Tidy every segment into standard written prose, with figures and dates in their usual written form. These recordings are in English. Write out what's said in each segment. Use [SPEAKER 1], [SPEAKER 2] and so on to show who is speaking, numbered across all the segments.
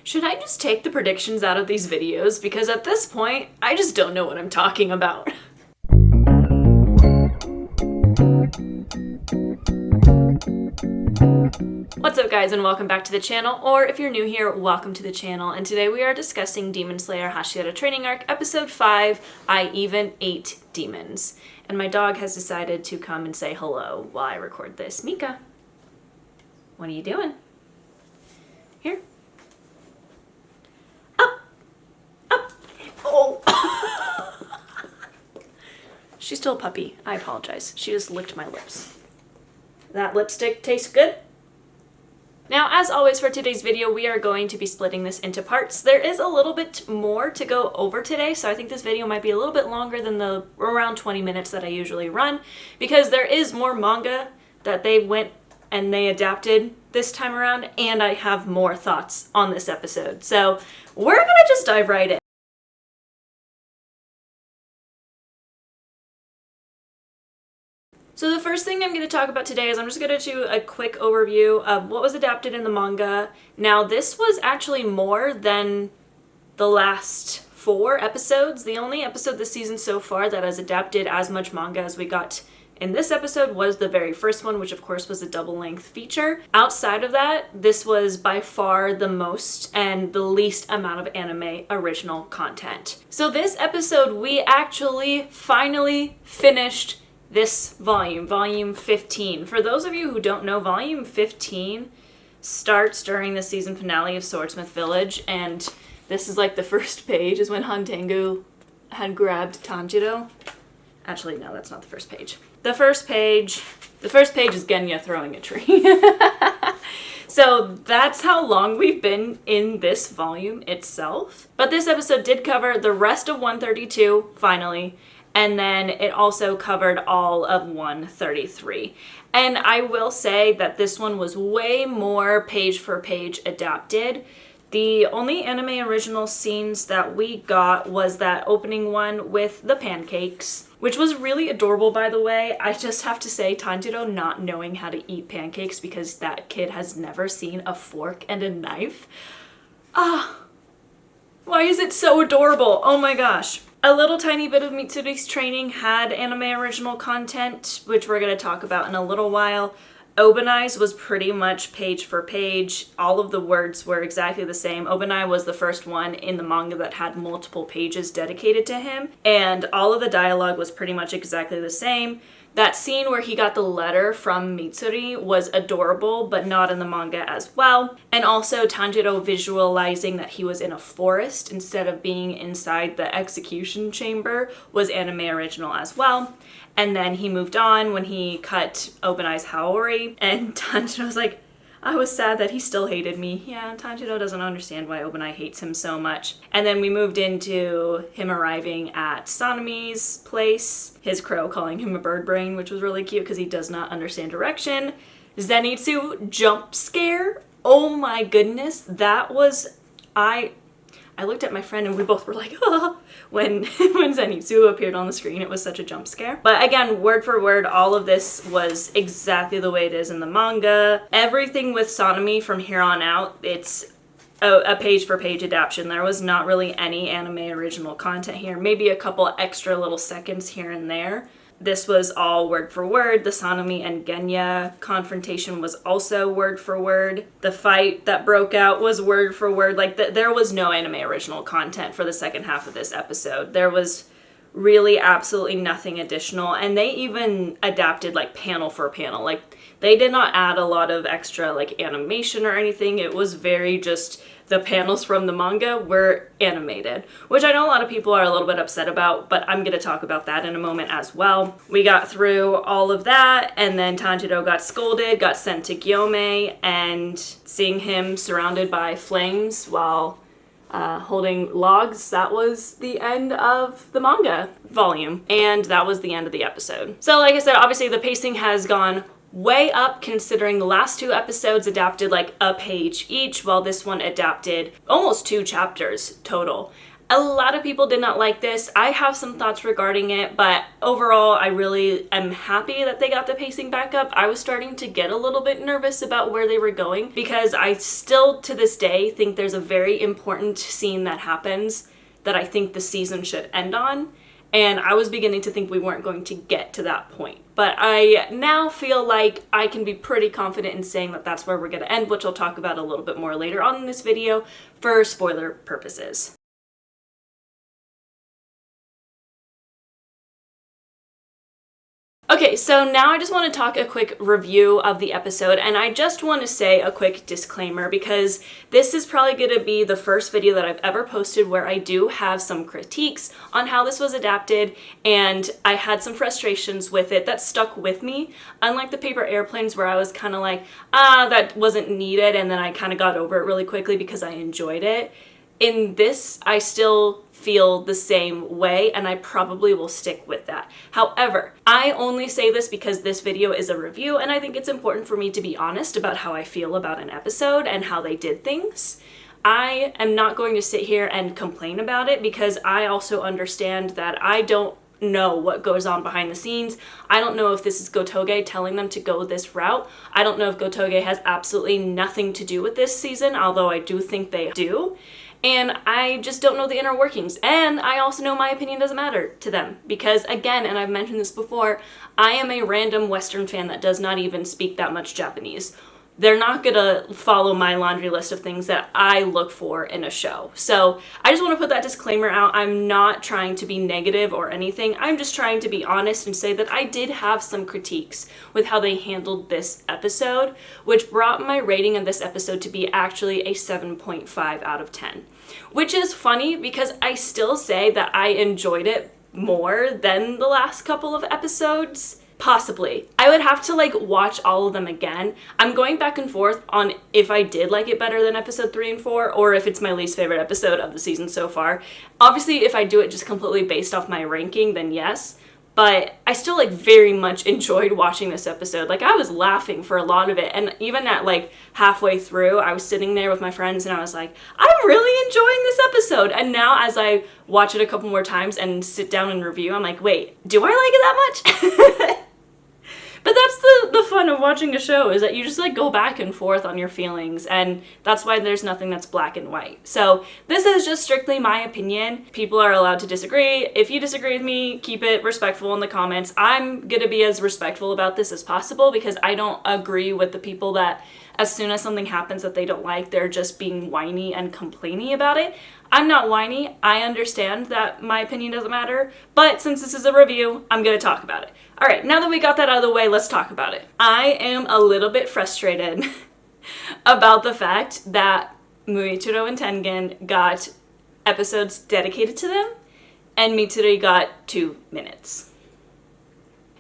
[SPEAKER 1] Should I just take the predictions out of these videos? Because at this point, I just don't know what I'm talking about. What's up guys, and welcome back to the channel, or if you're new here, welcome to the channel. And today we are discussing Demon Slayer Hashira Training Arc, Episode 5, I Even Ate Demons. And my dog has decided to come and say hello while I record this. Mika, what are you doing? Here. Up! Up! Oh! She's still a puppy. I apologize. She just licked my lips. That lipstick tastes good. Now, as always for today's video, we are going to be splitting this into parts. There is a little bit more to go over today, so I think this video might be a little bit longer than the around 20 minutes that I usually run, because there is more manga that they went and they adapted this time around, and I have more thoughts on this episode. So we're gonna just dive right in. So the first thing I'm going to talk about today is I'm just going to do a quick overview of what was adapted in the manga. Now, this was actually more than the last 4 episodes. The only episode this season so far that has adapted as much manga as we got in this episode was the very first one, which of course was a double-length feature. Outside of that, this was by far the most and the least amount of anime original content. So this episode, we actually finally finished this volume 15. For those of you who don't know, volume 15 starts during the season finale of Swordsmith Village, and this is like the first page is when Hantengu had grabbed Tanjiro. Actually, no, that's not the first page. The first page is Genya throwing a tree. So that's how long we've been in this volume itself. But this episode did cover the rest of 132, finally, and then it also covered all of 133. And I will say that this one was way more page for page adapted. The only anime original scenes that we got was that opening one with the pancakes, which was really adorable, by the way. I just have to say, Tanjiro not knowing how to eat pancakes because that kid has never seen a fork and a knife. Why is it so adorable? Oh my gosh. A little tiny bit of Mitsuri's training had anime original content, which we're going to talk about in a little while. Obanai's was pretty much page for page. All of the words were exactly the same. Obanai was the first one in the manga that had multiple pages dedicated to him, and all of the dialogue was pretty much exactly the same. That scene where he got the letter from Mitsuri was adorable, but not in the manga as well. And also Tanjiro visualizing that he was in a forest instead of being inside the execution chamber was anime original as well. And then he moved on when he cut Obanai's Haori, and Tanjiro's like, I was sad that he still hated me. Yeah, Tanjiro doesn't understand why Obanai hates him so much. And then we moved into him arriving at Sanemi's place, his crow calling him a bird brain, which was really cute because he does not understand direction. Zenitsu jump scare. Oh my goodness, that was... I looked at my friend and we both were like, oh, when Zenitsu appeared on the screen. It was such a jump scare. But again, word for word, all of this was exactly the way it is in the manga. Everything with Sanemi from here on out, it's a page for page adaptation. There was not really any anime original content here. Maybe a couple extra little seconds here and there. This was all word for word. The Sanemi and Genya confrontation was also word for word. The fight that broke out was word for word. Like, there was no anime original content for the second half of this episode. There was really absolutely nothing additional. And they even adapted, like, panel for panel. Like, they did not add a lot of extra, like, animation or anything. It was very just... the panels from the manga were animated, which I know a lot of people are a little bit upset about, but I'm going to talk about that in a moment as well. We got through all of that, and then Tanjiro got scolded, got sent to Gyome, and seeing him surrounded by flames while holding logs, that was the end of the manga volume, and that was the end of the episode. So like I said, obviously the pacing has gone way up considering the last 2 episodes adapted like a page each, while this one adapted almost 2 chapters total. A lot of people did not like this. I have some thoughts regarding it, but overall, I really am happy that they got the pacing back up. I was starting to get a little bit nervous about where they were going because I still, to this day, think there's a very important scene that happens that I think the season should end on. And I was beginning to think we weren't going to get to that point. But I now feel like I can be pretty confident in saying that that's where we're going to end, which I'll talk about a little bit more later on in this video for spoiler purposes. Okay, so now I just want to talk a quick review of the episode, and I just want to say a quick disclaimer because this is probably going to be the first video that I've ever posted where I do have some critiques on how this was adapted, and I had some frustrations with it that stuck with me, unlike the paper airplanes where I was kind of like, that wasn't needed, and then I kind of got over it really quickly because I enjoyed it. In this, I still feel the same way, and I probably will stick with that. However, I only say this because this video is a review, and I think it's important for me to be honest about how I feel about an episode and how they did things. I am not going to sit here and complain about it because I also understand that I don't know what goes on behind the scenes. I don't know if this is Gotoge telling them to go this route. I don't know if Gotoge has absolutely nothing to do with this season, although I do think they do. And I just don't know the inner workings. And I also know my opinion doesn't matter to them. Because again, and I've mentioned this before, I am a random Western fan that does not even speak that much Japanese. They're not gonna follow my laundry list of things that I look for in a show. So I just want to put that disclaimer out. I'm not trying to be negative or anything. I'm just trying to be honest and say that I did have some critiques with how they handled this episode, which brought my rating of this episode to be actually a 7.5 out of 10. Which is funny because I still say that I enjoyed it more than the last couple of episodes. Possibly. I would have to watch all of them again. I'm going back and forth on if I did like it better than episode 3 and 4 or if it's my least favorite episode of the season so far. Obviously, if I do it just completely based off my ranking, then yes. But I still very much enjoyed watching this episode. I was laughing for a lot of it. And even at halfway through, I was sitting there with my friends and I was like, I'm really enjoying this episode. And now as I watch it a couple more times and sit down and review, I'm like, wait, do I like it that much? But that's the fun of watching a show, is that you just go back and forth on your feelings, and that's why there's nothing that's black and white. So this is just strictly my opinion. People are allowed to disagree. If you disagree with me, keep it respectful in the comments. I'm gonna be as respectful about this as possible because I don't agree with the people that as soon as something happens that they don't like, they're just being whiny and complaining about it. I'm not whiny. I understand that my opinion doesn't matter, but since this is a review, I'm gonna talk about it. All right, now that we got that out of the way, let's talk about it. I am a little bit frustrated about the fact that Muichiro and Tengen got episodes dedicated to them, and Mitsuri got 2 minutes.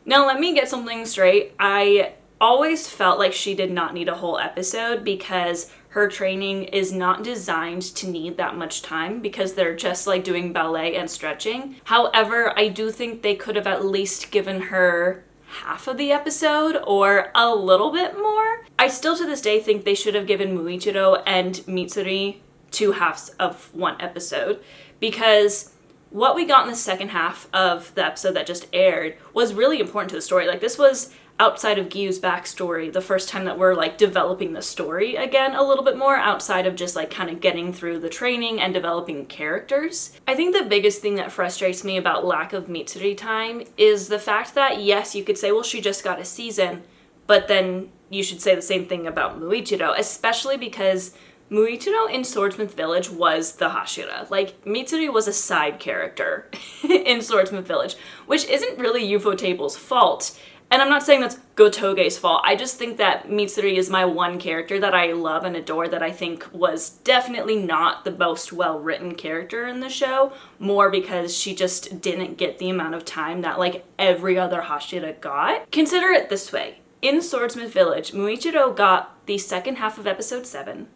[SPEAKER 1] Now let me get something straight. I always felt like she did not need a whole episode because her training is not designed to need that much time because they're just doing ballet and stretching. However, I do think they could have at least given her half of the episode or a little bit more. I still to this day think they should have given Muichiro and Mitsuri 2 halves of 1 episode because what we got in the second half of the episode that just aired was really important to the story. This was outside of Gyu's backstory, the first time that we're developing the story again a little bit more outside of just kind of getting through the training and developing characters. I think the biggest thing that frustrates me about lack of Mitsuri time is the fact that yes, you could say, well, she just got a season, but then you should say the same thing about Muichiro, especially because Muichiro in Swordsmith Village was the Hashira. Mitsuri was a side character in Swordsmith Village, which isn't really Ufotable's fault. And I'm not saying that's Gotoge's fault. I just think that Mitsuri is my one character that I love and adore that I think was definitely not the most well-written character in the show, more because she just didn't get the amount of time that every other Hashira got. Consider it this way. In Swordsmith Village, Muichiro got the second half of episode 7,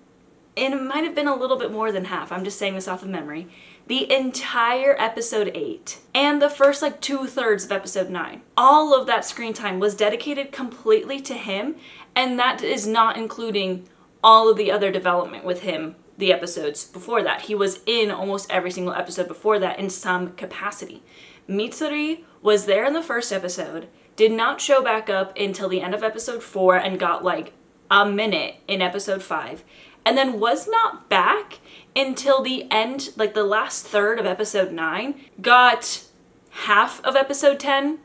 [SPEAKER 1] and it might have been a little bit more than half, I'm just saying this off of memory, the entire episode 8, and the first 2/3 of episode 9. All of that screen time was dedicated completely to him, and that is not including all of the other development with him the episodes before that. He was in almost every single episode before that in some capacity. Mitsuri was there in the first episode, did not show back up until the end of episode 4 and got like a minute in episode 5, and then was not back until the end, like the last third of episode 9, got half of episode 10,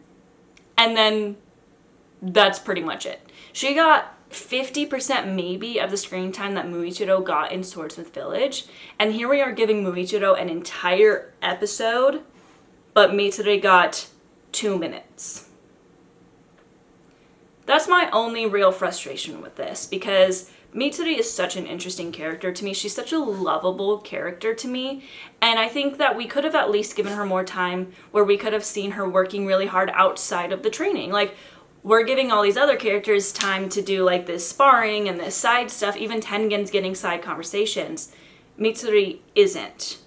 [SPEAKER 1] and then that's pretty much it. She got 50% maybe of the screen time that Muichiro got in Swordsmith Village, and here we are giving Muichiro an entire episode, but Mitsuri got 2 minutes. That's my only real frustration with this, because Mitsuri is such an interesting character to me. She's such a lovable character to me, and I think that we could have at least given her more time where we could have seen her working really hard outside of the training. Like, we're giving all these other characters time to do like this sparring and this side stuff. Even Tengen's getting side conversations. Mitsuri isn't.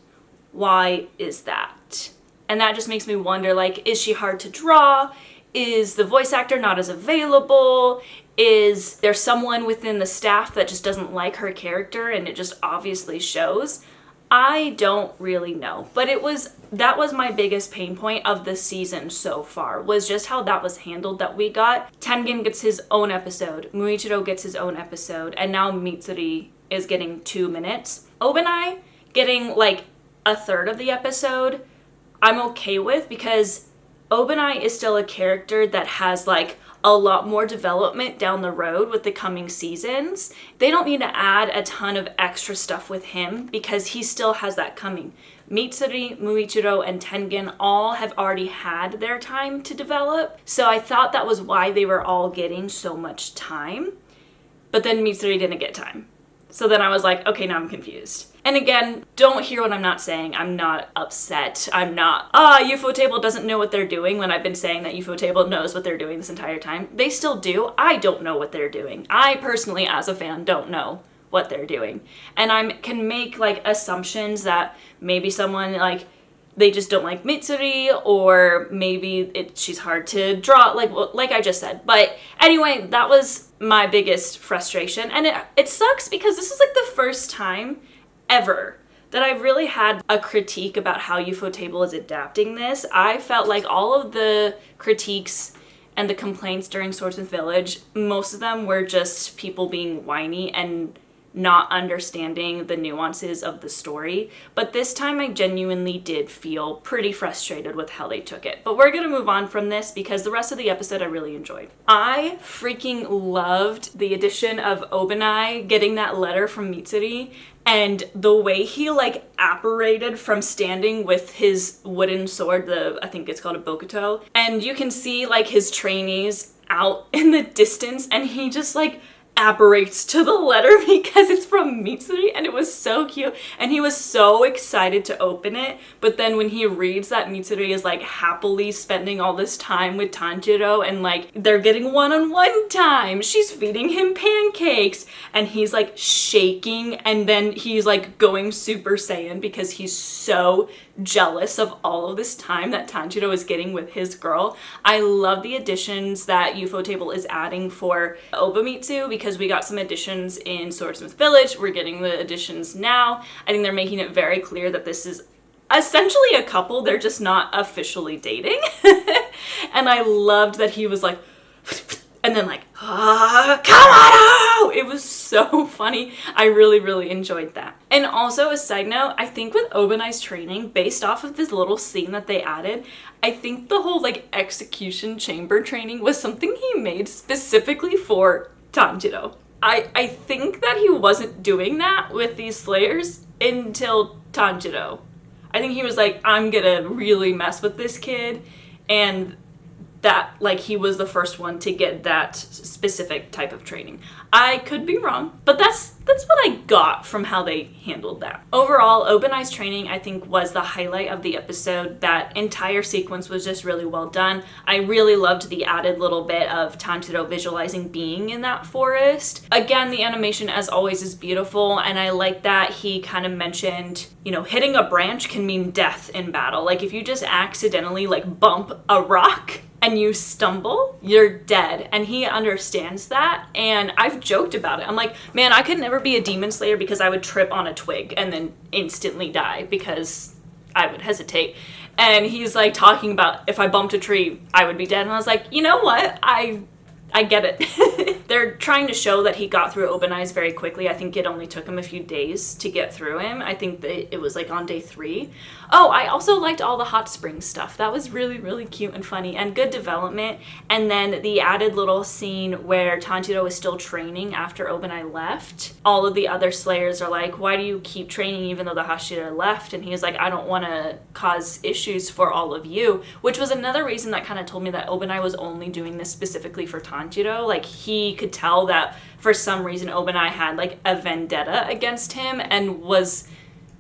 [SPEAKER 1] Why is that? And that just makes me wonder, like, is she hard to draw? Is the voice actor not as available? Is there someone within the staff that just doesn't like her character and it just obviously shows? I don't really know. But that was my biggest pain point of the season so far, was just how that was handled, that we got Tengen gets his own episode, Muichiro gets his own episode, and now Mitsuri is getting 2 minutes. Obanai getting like a third of the episode, I'm okay with, because Obanai is still a character that has like a lot more development down the road with the coming seasons. They don't need to add a ton of extra stuff with him because he still has that coming. Mitsuri, Muichiro, and Tengen all have already had their time to develop, so I thought that was why they were all getting so much time. But then Mitsuri didn't get time. So then I was like, okay, now I'm confused. And again, don't hear what I'm not saying. I'm not upset. I'm not, Ufotable doesn't know what they're doing, when I've been saying that Ufotable knows what they're doing this entire time. They still do. I don't know what they're doing. I personally, as a fan, don't know what they're doing. And I can make like assumptions that maybe someone like, they just don't like Mitsuri, or maybe she's hard to draw, like I just said. But anyway, that was my biggest frustration. And it sucks because this is like the first time ever that I've really had a critique about how Ufotable is adapting this. I felt like all of the critiques and the complaints during Swordsmith Village, most of them were just people being whiny and not understanding the nuances of the story. But this time I genuinely did feel pretty frustrated with how they took it. But we're gonna move on from this because the rest of the episode I really enjoyed. I freaking loved the addition of Obanai getting that letter from Mitsuri, and the way he like apparated from standing with his wooden sword, I think it's called a bokuto, and you can see like his trainees out in the distance, and he just like apparates to the letter because it's from Mitsuri, and it was so cute, and he was so excited to open it. But then when he reads that Mitsuri is like happily spending all this time with Tanjiro, and like they're getting one-on-one time, she's feeding him pancakes, and he's like shaking, and then he's like going Super Saiyan because he's so jealous of all of this time that Tanjiro is getting with his girl. I love the additions that Ufotable is adding for Obamitsu, because we got some additions in Swordsmith Village. We're getting the additions now. I think they're making it very clear that this is essentially a couple. They're just not officially dating. And I loved that he was like, and then like, come on! It was so funny. I really, really enjoyed that. And also, a side note, I think with Obanai's training, based off of this little scene that they added, I think the whole like execution chamber training was something he made specifically for Tanjiro. I think that he wasn't doing that with these slayers until Tanjiro. I think he was like, I'm gonna really mess with this kid, and that like he was the first one to get that specific type of training. I could be wrong, but that's what I got from how they handled that. Overall, Obanai's training I think was the highlight of the episode. That entire sequence was just really well done. I really loved the added little bit of Tanjiro visualizing being in that forest. Again, the animation as always is beautiful, and I like that he kind of mentioned, you know, hitting a branch can mean death in battle. Like if you just accidentally like bump a rock, and you stumble, you're dead. And he understands that, and I've joked about it. I'm like, man, I could never be a demon slayer because I would trip on a twig and then instantly die because I would hesitate. And he's like talking about if I bumped a tree, I would be dead. And I was like, you know what? I get it. They're trying to show that he got through Obanai's very quickly. I think it only took him a few days to get through him. I think that it was like on day 3. Oh, I also liked all the hot spring stuff. That was really, really cute and funny and good development. And then the added little scene where Tanjiro is still training after Obanai left. All of the other slayers are like, why do you keep training even though the Hashira left? And he's like, I don't want to cause issues for all of you, which was another reason that kind of told me that Obanai was only doing this specifically for Tanjiro. Like, he could tell that for some reason Obanai had like a vendetta against him and was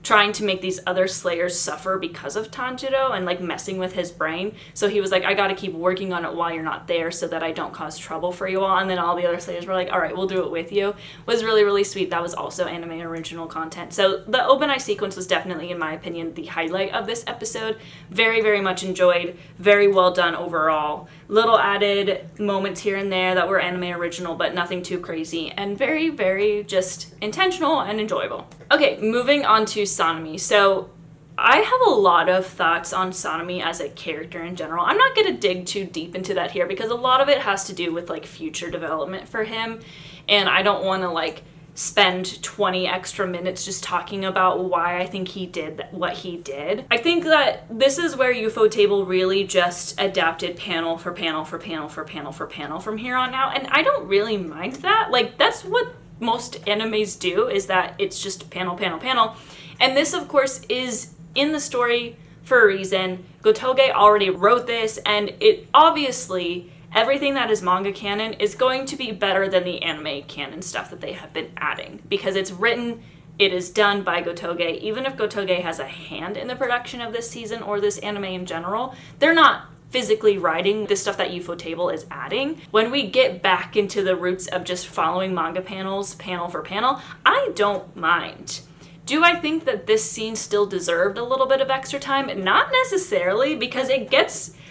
[SPEAKER 1] trying to make these other slayers suffer because of Tanjiro and like messing with his brain. So he was like, I gotta keep working on it while you're not there so that I don't cause trouble for you all. And then all the other slayers were like, all right, we'll do it with you. It was really, really sweet. That was also anime original content. So the Obanai sequence was definitely, in my opinion, the highlight of this episode. Very, very much enjoyed. Very well done overall. Little added moments here and there that were anime original, but nothing too crazy. And very, very just intentional and enjoyable. Okay, moving on to Sanemi. So I have a lot of thoughts on Sanemi as a character in general. I'm not going to dig too deep into that here because a lot of it has to do with like future development for him. And I don't want to like spend 20 extra minutes just talking about why I think he did what he did. I think that this is where Ufotable really just adapted panel for panel for panel for panel for panel from here on out. And I don't really mind that. Like, that's what most animes do, is that it's just panel, panel, panel. And this, of course, is in the story for a reason. Gotoge already wrote this, and it obviously, everything that is manga canon is going to be better than the anime canon stuff that they have been adding. Because it's written, it is done by Gotoge. Even if Gotoge has a hand in the production of this season or this anime in general, they're not physically writing the stuff that Ufotable is adding. When we get back into the roots of just following manga panels, panel for panel, I don't mind. Do I think that this scene still deserved a little bit of extra time? Not necessarily, because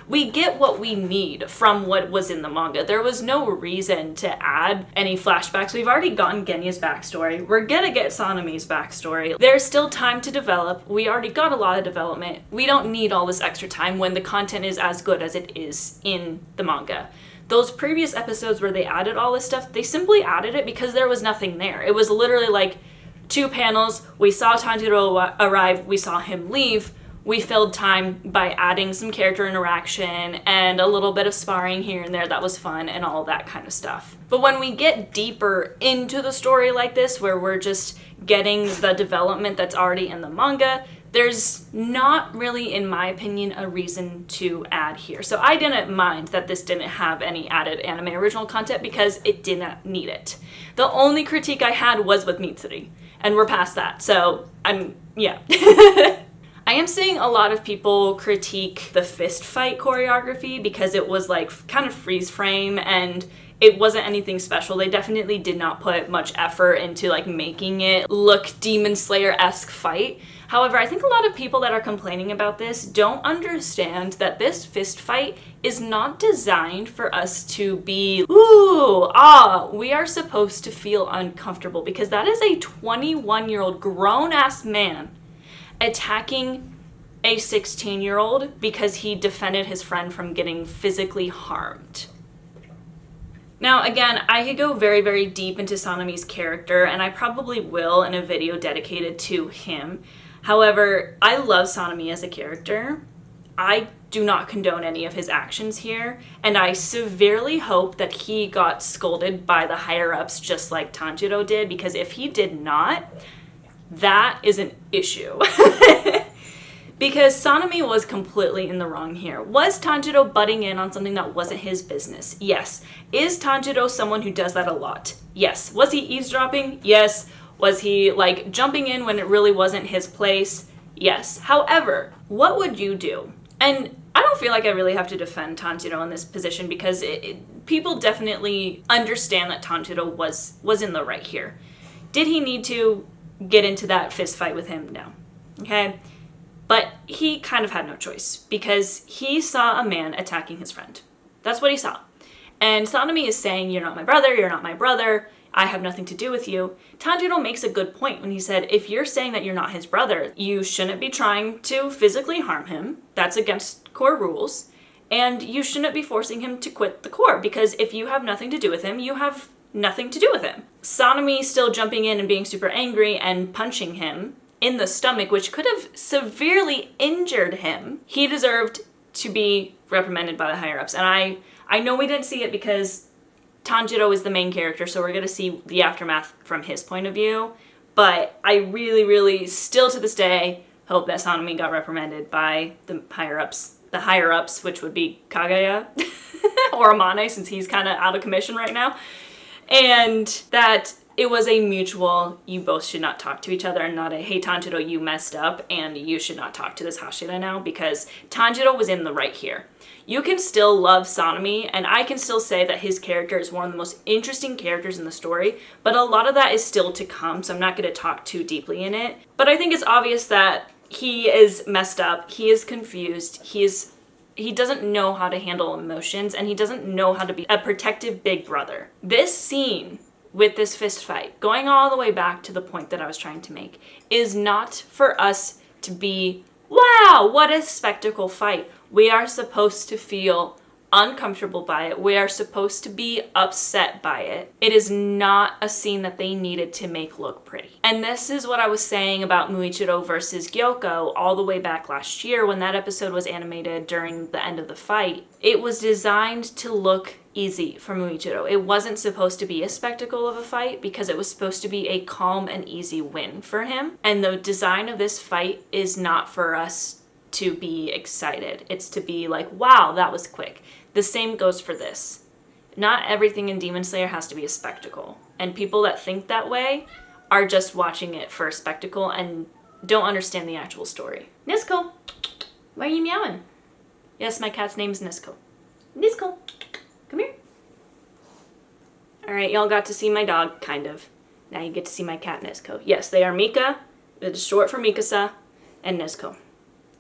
[SPEAKER 1] we get what we need from what was in the manga. There was no reason to add any flashbacks. We've already gotten Genya's backstory. We're gonna get Sanemi's backstory. There's still time to develop. We already got a lot of development. We don't need all this extra time when the content is as good as it is in the manga. Those previous episodes where they added all this stuff, they simply added it because there was nothing there. It was literally like 2 panels. We saw Tanjiro arrive. We saw him leave. We filled time by adding some character interaction and a little bit of sparring here and there that was fun and all that kind of stuff. But when we get deeper into the story like this, where we're just getting the development that's already in the manga, there's not really, in my opinion, a reason to add here. So I didn't mind that this didn't have any added anime original content because it didn't need it. The only critique I had was with Mitsuri, and we're past that. So yeah. I am seeing a lot of people critique the fist fight choreography because it was like kind of freeze frame and it wasn't anything special. They definitely did not put much effort into like making it look Demon Slayer-esque fight. However, I think a lot of people that are complaining about this don't understand that this fist fight is not designed for us to be, we are supposed to feel uncomfortable because that is a 21-year-old grown-ass man attacking a 16-year-old because he defended his friend from getting physically harmed. Now, again, I could go very, very deep into Sanemi's character, and I probably will in a video dedicated to him. However, I love Sanemi as a character. I do not condone any of his actions here, and I severely hope that he got scolded by the higher-ups just like Tanjiro did, because if he did not, that is an issue. Because Sanemi was completely in the wrong here. Was Tanjiro butting in on something that wasn't his business? Yes. Is Tanjiro someone who does that a lot? Yes. Was he eavesdropping? Yes. Was he like jumping in when it really wasn't his place? Yes. However, what would you do? And I don't feel like I really have to defend Tanjiro in this position because people definitely understand that Tanjiro was in the right here. Did he need to get into that fist fight with him? No. Okay? But he kind of had no choice because he saw a man attacking his friend. That's what he saw. And Sanemi is saying, you're not my brother, you're not my brother, I have nothing to do with you. Tanjiro makes a good point when he said, if you're saying that you're not his brother, you shouldn't be trying to physically harm him. That's against core rules. And you shouldn't be forcing him to quit the core, because if you have nothing to do with him, you have nothing to do with him. Sanemi still jumping in and being super angry and punching him in the stomach, which could have severely injured him. He deserved to be reprimanded by the higher-ups. And I know we didn't see it because Tanjiro is the main character, so we're going to see the aftermath from his point of view. But I really, really, still to this day, hope that Sanemi got reprimanded by the higher-ups. The higher-ups, which would be Kaguya or Obanai, since he's kind of out of commission right now. And that it was a mutual, you both should not talk to each other, and not a, hey Tanjiro, you messed up and you should not talk to this Hashira now, because Tanjiro was in the right here. You can still love Sanemi, and I can still say that his character is one of the most interesting characters in the story, but a lot of that is still to come, so I'm not going to talk too deeply in it. But I think it's obvious that he is messed up, he is confused, he doesn't know how to handle emotions, and he doesn't know how to be a protective big brother. This scene with this fist fight, going all the way back to the point that I was trying to make, is not for us to be, wow, what a spectacle fight. We are supposed to feel uncomfortable by it. We are supposed to be upset by it. It is not a scene that they needed to make look pretty. And this is what I was saying about Muichiro versus Gyoko all the way back last year when that episode was animated during the end of the fight. It was designed to look easy for Muichiro. It wasn't supposed to be a spectacle of a fight because it was supposed to be a calm and easy win for him. And the design of this fight is not for us to be excited. It's to be like, wow, that was quick. The same goes for this. Not everything in Demon Slayer has to be a spectacle. And people that think that way are just watching it for a spectacle and don't understand the actual story. Nisko, why are you meowing? Yes, my cat's name is Nisko. Nisko, come here. Alright, y'all got to see my dog, kind of. Now you get to see my cat, Nisko. Yes, they are Mika, it is short for Mikasa, and Nisko.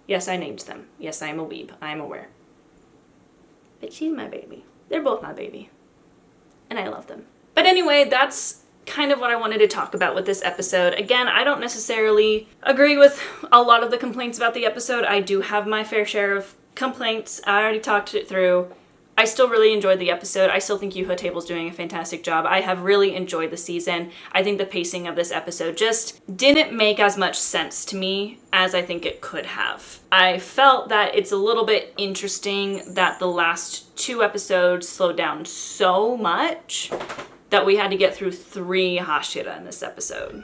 [SPEAKER 1] Yes, I named them. Yes, I am a weeb. I am aware. But she's my baby. They're both my baby. And I love them. But anyway, that's kind of what I wanted to talk about with this episode. Again, I don't necessarily agree with a lot of the complaints about the episode. I do have my fair share of complaints. I already talked it through. I still really enjoyed the episode. I still think Yuha Table's doing a fantastic job. I have really enjoyed the season. I think the pacing of this episode just didn't make as much sense to me as I think it could have. I felt that it's a little bit interesting that the last 2 episodes slowed down so much that we had to get through 3 Hashira in this episode.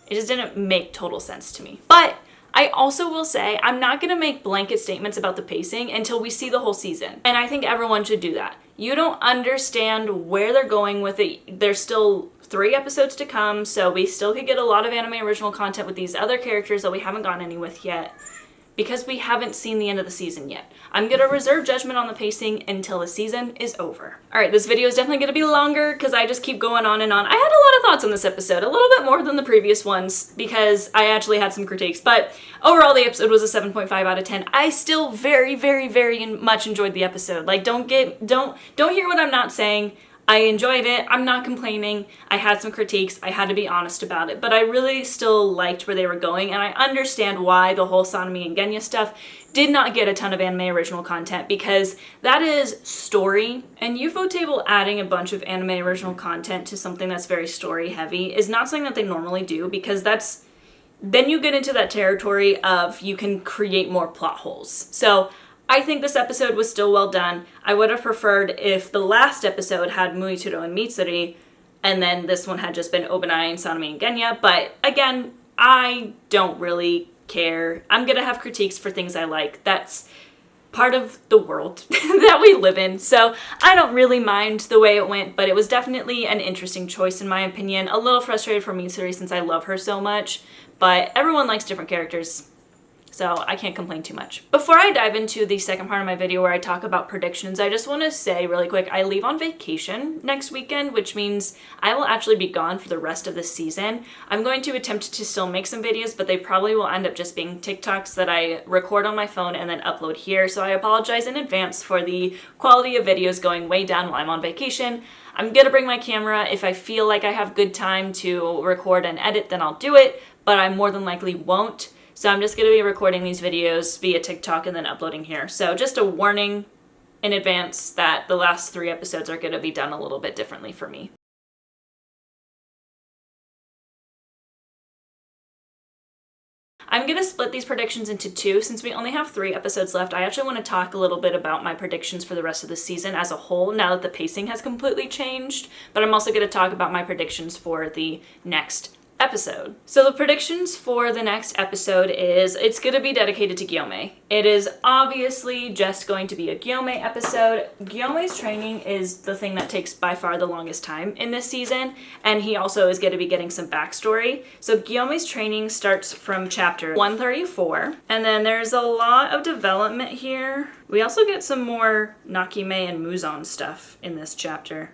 [SPEAKER 1] It just didn't make total sense to me. But I also will say I'm not going to make blanket statements about the pacing until we see the whole season. And I think everyone should do that. You don't understand where they're going with it. There's still 3 episodes to come, so we still could get a lot of anime original content with these other characters that we haven't gotten any with yet, because we haven't seen the end of the season yet. I'm going to reserve judgment on the pacing until the season is over. Alright, this video is definitely going to be longer because I just keep going on and on. I had a lot of thoughts on this episode, a little bit more than the previous ones because I actually had some critiques, but overall the episode was a 7.5 out of 10. I still very, very, very much enjoyed the episode. Like, don't hear what I'm not saying. I enjoyed it. I'm not complaining. I had some critiques. I had to be honest about it. But I really still liked where they were going, and I understand why the whole Sanemi and Genya stuff did not get a ton of anime original content, because that is story. And Ufotable adding a bunch of anime original content to something that's very story heavy is not something that they normally do, because then you get into that territory of you can create more plot holes. So I think this episode was still well done. I would have preferred if the last episode had Muichiro and Mitsuri, and then this one had just been Obanai and Sanemi and Genya, but again, I don't really care. I'm gonna have critiques for things I like. That's part of the world that we live in, so I don't really mind the way it went, but it was definitely an interesting choice in my opinion. A little frustrated for Mitsuri since I love her so much, but everyone likes different characters. So I can't complain too much. Before I dive into the second part of my video where I talk about predictions, I just want to say really quick, I leave on vacation next weekend, which means I will actually be gone for the rest of the season. I'm going to attempt to still make some videos, but they probably will end up just being TikToks that I record on my phone and then upload here. So I apologize in advance for the quality of videos going way down while I'm on vacation. I'm gonna bring my camera. If I feel like I have good time to record and edit, then I'll do it, but I more than likely won't. So I'm just going to be recording these videos via TikTok and then uploading here. So just a warning in advance that the last 3 episodes are going to be done a little bit differently for me. I'm going to split these predictions into 2 since we only have 3 episodes left. I actually want to talk a little bit about my predictions for the rest of the season as a whole now that the pacing has completely changed, but I'm also going to talk about my predictions for the next episode. So the predictions for the next episode is it's going to be dedicated to Gyome. It is obviously just going to be a Gyome episode. Gyome's training is the thing that takes by far the longest time in this season, and he also is going to be getting some backstory. So Gyome's training starts from chapter 134, and then there's a lot of development here. We also get some more Nakime and Muzan stuff in this chapter,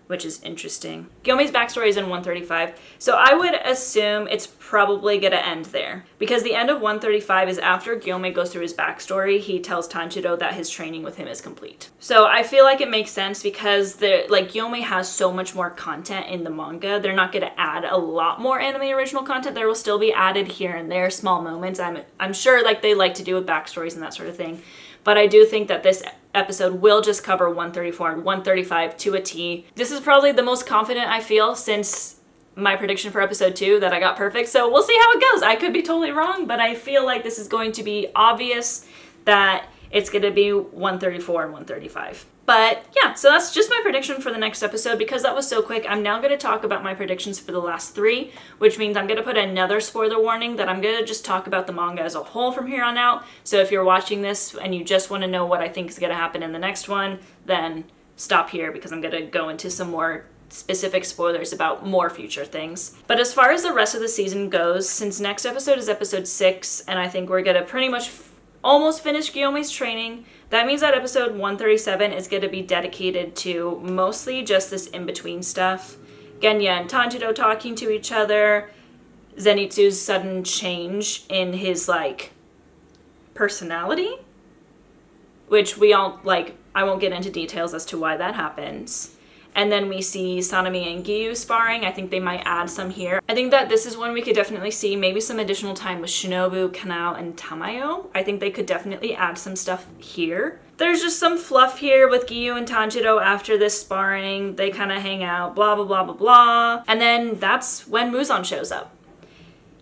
[SPEAKER 1] which is interesting. Gyome's backstory is in 135, so I would assume it's probably gonna end there. Because the end of 135 is after Gyome goes through his backstory, he tells Tanjiro that his training with him is complete. So I feel like it makes sense because Gyome has so much more content in the manga. They're not gonna add a lot more anime original content. There will still be added here and there, small moments. I'm sure they like to do with backstories and that sort of thing. But I do think that this episode will just cover 134 and 135 to a T. This is probably the most confident I feel since my prediction for episode 2 that I got perfect. So we'll see how it goes. I could be totally wrong, but I feel like this is going to be obvious that it's going to be 134 and 135. But yeah, so that's just my prediction for the next episode. Because that was so quick, I'm now going to talk about my predictions for the last 3, which means I'm going to put another spoiler warning that I'm going to just talk about the manga as a whole from here on out. So if you're watching this and you just want to know what I think is going to happen in the next one, then stop here because I'm going to go into some more specific spoilers about more future things. But as far as the rest of the season goes, since next episode is episode 6, and I think we're going to pretty much almost finish Gyome's training, that means that episode 137 is going to be dedicated to mostly just this in-between stuff. Genya and Tanjiro talking to each other, Zenitsu's sudden change in his, personality, which we all, I won't get into details as to why that happens. And then we see Sanemi and Genya sparring. I think they might add some here. I think that this is when we could definitely see maybe some additional time with Shinobu, Kanao, and Tamayo. I think they could definitely add some stuff here. There's just some fluff here with Gyu and Tanjiro after this sparring. They kind of hang out, blah, blah, blah, blah, blah. And then that's when Muzan shows up.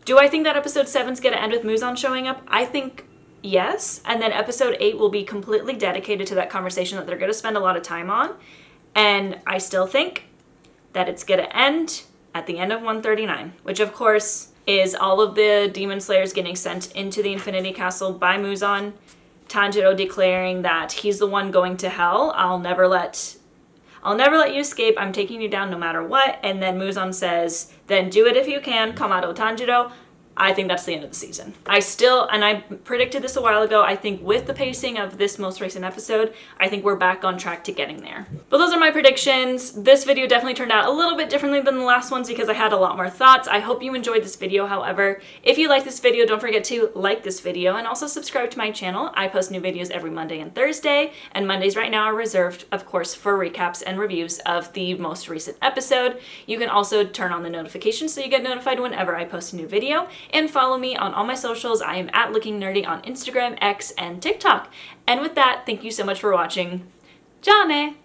[SPEAKER 1] Do I think that episode 7's going to end with Muzan showing up? I think yes. And then episode 8 will be completely dedicated to that conversation that they're going to spend a lot of time on. And I still think that it's going to end at the end of 139, which of course is all of the Demon Slayers getting sent into the Infinity Castle by Muzan, Tanjiro declaring that he's the one going to hell. I'll never let you escape. I'm taking you down no matter what. And then Muzan says, then do it if you can, Kamado Tanjiro. I think that's the end of the season. I predicted this a while ago, I think with the pacing of this most recent episode, I think we're back on track to getting there. But those are my predictions. This video definitely turned out a little bit differently than the last ones because I had a lot more thoughts. I hope you enjoyed this video, however. If you like this video, don't forget to like this video and also subscribe to my channel. I post new videos every Monday and Thursday, and Mondays right now are reserved, of course, for recaps and reviews of the most recent episode. You can also turn on the notifications so you get notified whenever I post a new video. And follow me on all my socials. I am at Looking Nerdy on Instagram, X, and TikTok. And with that, thank you so much for watching. Jane!